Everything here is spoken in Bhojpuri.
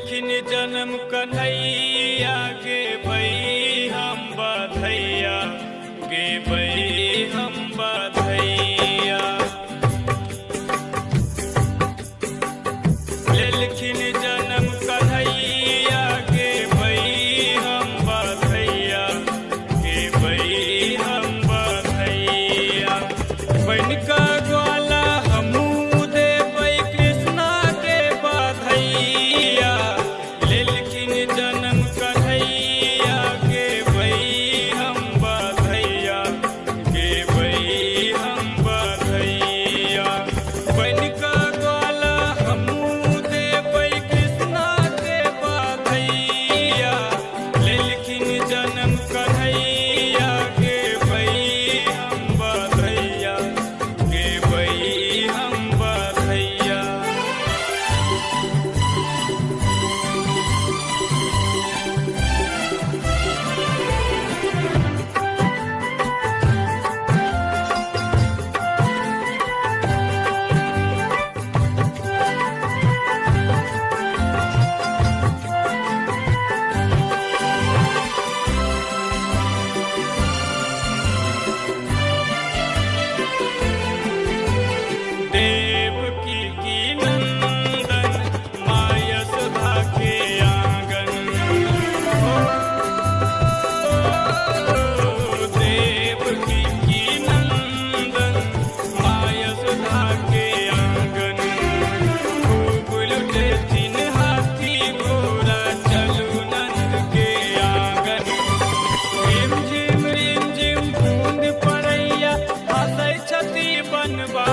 लेलखिन जन्म कन्हैया गे बई हम बधैया गे बई हम बधैया। लेलखिन जन्म कन्हैया गे बई हम बधैया गे बई हम बधैया। बन का ग्वाला हमू देबै कृष्णा के बधैया। लेलखिन जन्म कन्हैया गे बई हम बधैया गे बई हम बधैया। बन का ग्वाला हमू देबै कृष्णा के बधैया। लेलखिन जन्म कन्हैया गे बई हम बधैया गे बई हम बधैया। देवकी की नंदन माँ यशोदा के आंगन। देवकी की नंदन माँ यशोदा के आंगन। खूब लुटे तीन हाथी घोड़ा चलू नंद के आंगन। रिम झिम बूंद पड़ैया हंसै छथि बनवा।